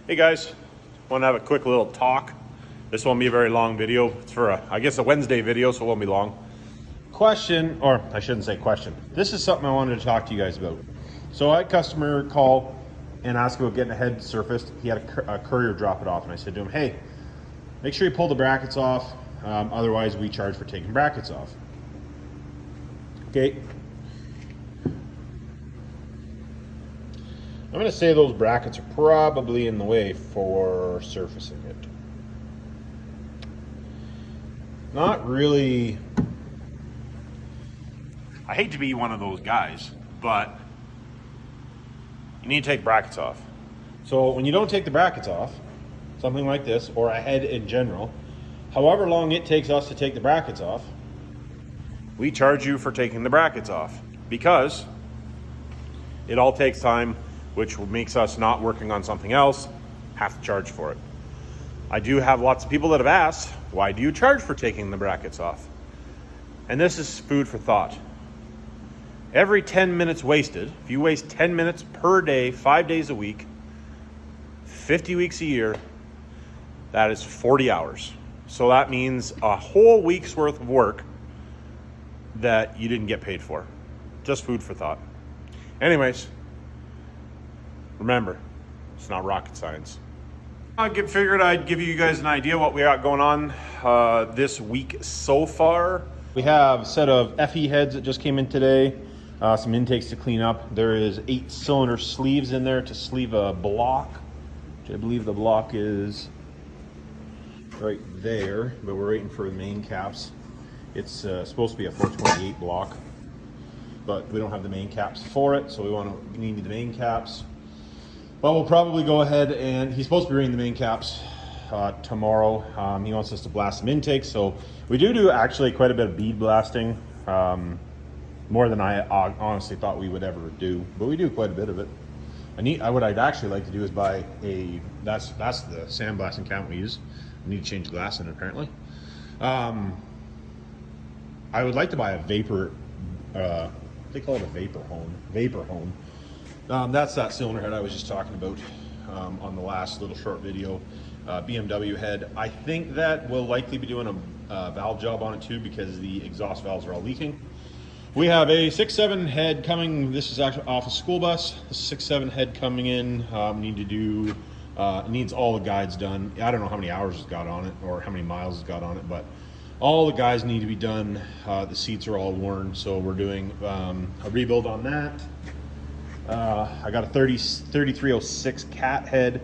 Hey guys, want to have a quick little talk. This won't be a very long video. It's for I guess a Wednesday video, so it won't be long. Question, or I shouldn't say question. This is something I wanted to talk to you guys about. So I had a customer call and ask about getting a head surfaced. He had a courier drop it off, and I said to him, hey, make sure you pull the brackets off. Otherwise, we charge for taking brackets off. Okay. I'm going to say those brackets are probably in the way for surfacing it. Not really. I hate to be one of those guys, but you need to take brackets off. So when you don't take the brackets off, something like this, or a head in general, however long it takes us to take the brackets off, we charge you for taking the brackets off because it all takes time, which makes us not working on something else, have to charge for it. I do have lots of people that have asked, why do you charge for taking the brackets off? And this is food for thought. Every 10 minutes wasted, if you waste 10 minutes per day, 5 days a week, 50 weeks a year, that is 40 hours. So that means a whole week's worth of work that you didn't get paid for. Just food for thought. Anyways, remember, it's not rocket science. I figured I'd give you guys an idea what we got going on this week so far. We have a set of FE heads that just came in today, some intakes to clean up. There is 8 cylinder sleeves in there to sleeve a block, which I believe the block is right there, but we're waiting for the main caps. It's supposed to be a 428 block, but we don't have the main caps for it, so we need the main caps. Well, we'll probably go ahead and he's supposed to be bringing the main caps tomorrow. He wants us to blast some intakes, so we do actually quite a bit of bead blasting, more than I honestly thought we would ever do, but we do quite a bit of it. What I'd actually like to do is buy that's the sandblasting count we use. We need to change glass in it, apparently. I would like to buy a vapor, they call it a vapor hone. That's that cylinder head I was just talking about on the last little short video. BMW head. I think that we'll likely be doing a valve job on it too because the exhaust valves are all leaking. We have a 6.7 head coming. This is actually off a school bus. The 6.7 head coming in. Need to do, it needs all the guides done. I don't know how many hours it's got on it or how many miles it's got on it, but all the guides need to be done. The seats are all worn, so we're doing a rebuild on that. I got a 3306 cat head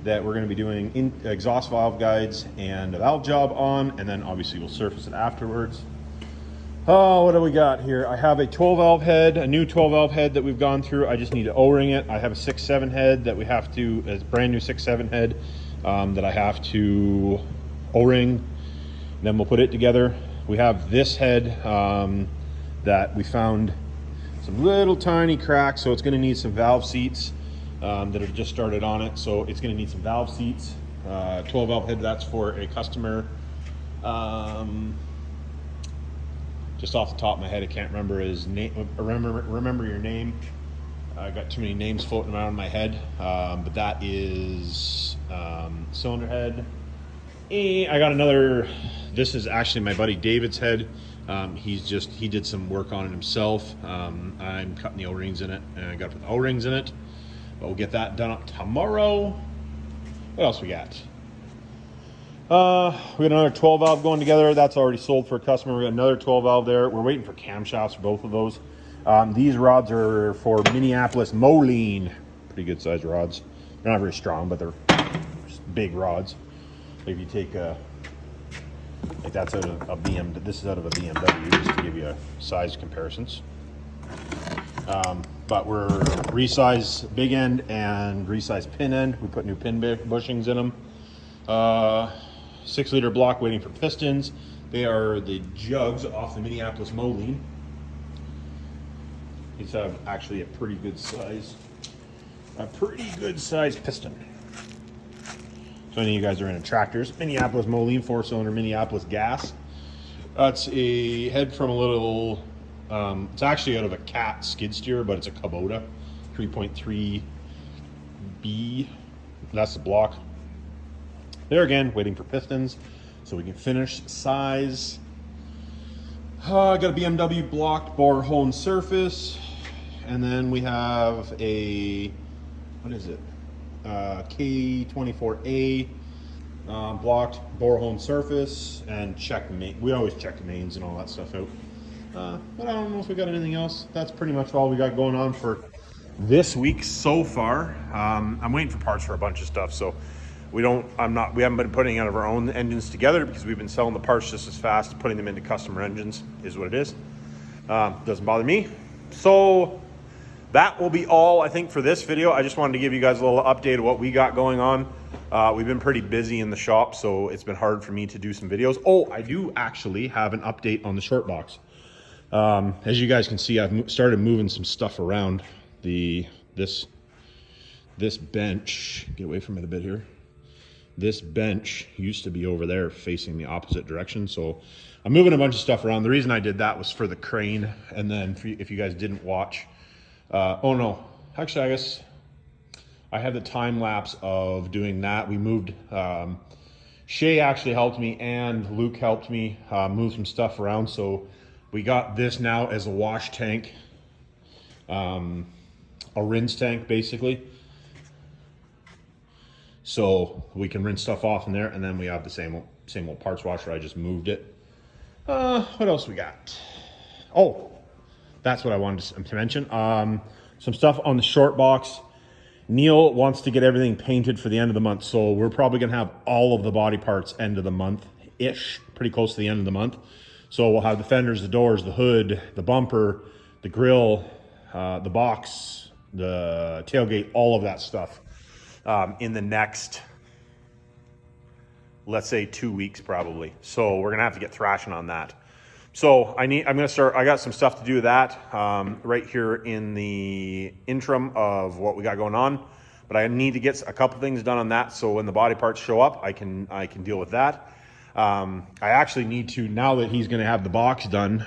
that we're going to be doing exhaust valve guides and a valve job on, and then obviously we'll surface it afterwards. Oh, what do we got here? I have a 12 valve head, a new 12 valve head that we've gone through. I just need to O-ring it. I have a 6.7 head that we have to, a brand new 6.7 head that I have to O-ring. Then we'll put it together. We have this head that we found some little tiny cracks, so it's going to need some valve seats that have just started on it. So it's going to need some valve seats. 12 valve head, that's for a customer. Just off the top of my head, I can't remember his name. Remember your name. I got too many names floating around in my head, but that is cylinder head. I got another. This is actually my buddy David's head. He did some work on it himself. I'm cutting the O-rings in it, and I got to put the O-rings in it, but we'll get that done up tomorrow. What else we got? We got another 12 valve going together. That's already sold for a customer. We got another 12 valve there. We're waiting for camshafts for both of those. These rods are for Minneapolis Moline. Pretty good sized rods. They're not very strong, but they're big rods. If you take like that's out of a BMW, this is out of a BMW, just to give you size comparisons. But we're resize big end and resize pin end. We put new pin bushings in them. 6 liter block waiting for pistons. They are the jugs off the Minneapolis Moline. These have actually a pretty good size piston. So any of you guys are into tractors, Minneapolis Moline 4-cylinder Minneapolis gas. That's a head from a little, it's actually out of a Cat skid steer, but it's a Kubota 3.3B That's the block. There again, waiting for pistons so we can finish size. I got a BMW blocked bore hone surface, and then we have a, what is it? K24A blocked bore hone surface, and check main. We always check the mains and all that stuff out. But I don't know if we got anything else. That's pretty much all we got going on for this week so far. I'm waiting for parts for a bunch of stuff, so we haven't been putting out of our own engines together because we've been selling the parts just as fast. Putting them into customer engines is what it is. Doesn't bother me. So that will be all, I think, for this video. I just wanted to give you guys a little update of what we got going on. We've been pretty busy in the shop, so it's been hard for me to do some videos. Oh, I do actually have an update on the short box. As you guys can see, I've started moving some stuff around. This bench, get away from it a bit here. This bench used to be over there facing the opposite direction, so I'm moving a bunch of stuff around. The reason I did that was for the crane, and then if you guys didn't watch, oh no, actually I guess I had the time lapse of doing that. We moved, Shay actually helped me and Luke helped me move some stuff around, so we got this now as a wash tank, a rinse tank basically. So we can rinse stuff off in there, and then we have the same old parts washer. I just moved it. What else we got? Oh, that's what I wanted to mention. Some stuff on the short box. Neil wants to get everything painted for the end of the month, so we're probably gonna have all of the body parts end of the month-ish, pretty close to the end of the month. So we'll have the fenders, the doors, the hood, the bumper, the grill, the box, the tailgate, all of that stuff. In the next, let's say 2 weeks probably. So we're gonna have to get thrashing on that. So I got some stuff to do with that right here in the interim of what we got going on. But I need to get a couple things done on that, so when the body parts show up, I can deal with that. I actually need to, now that he's gonna have the box done,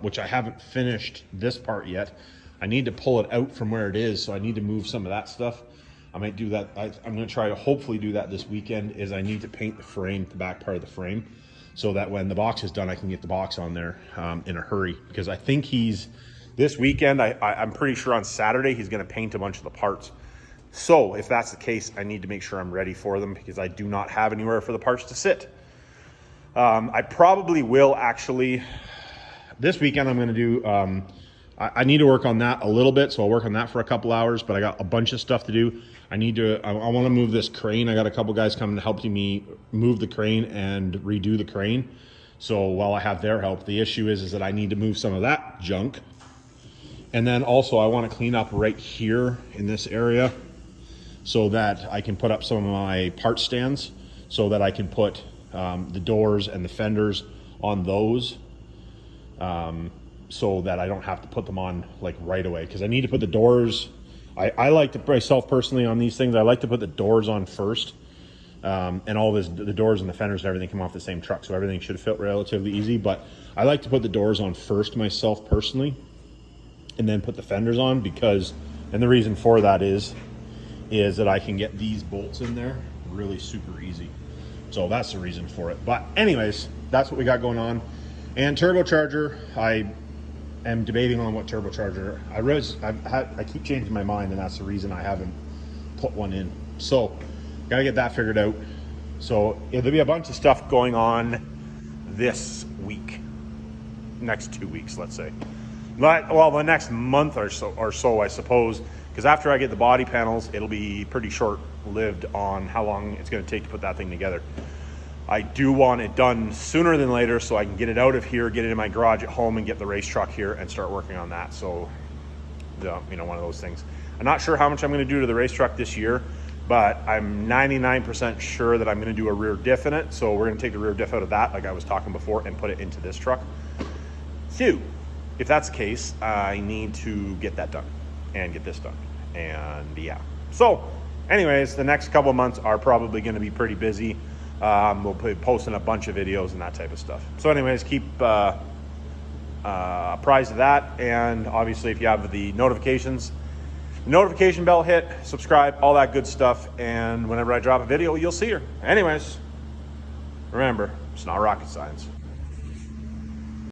which I haven't finished this part yet, I need to pull it out from where it is, so I need to move some of that stuff. I might do that. I'm going to try to hopefully do that this weekend. Is I need to paint the frame, the back part of the frame, so that when the box is done, I can get the box on there in a hurry. Because I think this weekend, I'm pretty sure on Saturday, he's going to paint a bunch of the parts. So if that's the case, I need to make sure I'm ready for them, because I do not have anywhere for the parts to sit. I probably will actually, this weekend I'm going to do, I need to work on that a little bit, so I'll work on that for a couple hours, but I got a bunch of stuff to do. I want to move this crane. I got a couple guys coming to help me move the crane and redo the crane. So while I have their help, the issue is that I need to move some of that junk. And then also I want to clean up right here in this area so that I can put up some of my part stands, so that I can put the doors and the fenders on those. So that I don't have to put them on like right away, because I need to put the doors. I like to, myself personally, on these things, I like to put the doors on first, and all this, the doors and the fenders and everything come off the same truck, so everything should fit relatively easy. But I like to put the doors on first myself personally, and then put the fenders on, because, and the reason for that is that I can get these bolts in there really super easy. So that's the reason for it. But anyways, that's what we got going on. And turbocharger, I am debating on what turbocharger. I keep changing my mind, and that's the reason I haven't put one in. So gotta get that figured out. So there'll be a bunch of stuff going on this week, next 2 weeks, let's say. Well, the next month or so, I suppose, because after I get the body panels, it'll be pretty short-lived on how long it's going to take to put that thing together. I do want it done sooner than later, so I can get it out of here, get it in my garage at home, and get the race truck here and start working on that. So, one of those things. I'm not sure how much I'm going to do to the race truck this year, but I'm 99% sure that I'm going to do a rear diff in it. So we're going to take the rear diff out of that, like I was talking before, and put it into this truck. So if that's the case, I need to get that done and get this done. And yeah. So anyways, the next couple of months are probably going to be pretty busy. We'll be posting a bunch of videos and that type of stuff. So anyways, keep apprised of that. And obviously, if you have the notifications Notification bell hit, subscribe, all that good stuff. And whenever I drop a video, you'll see her. Anyways, remember, it's not rocket science.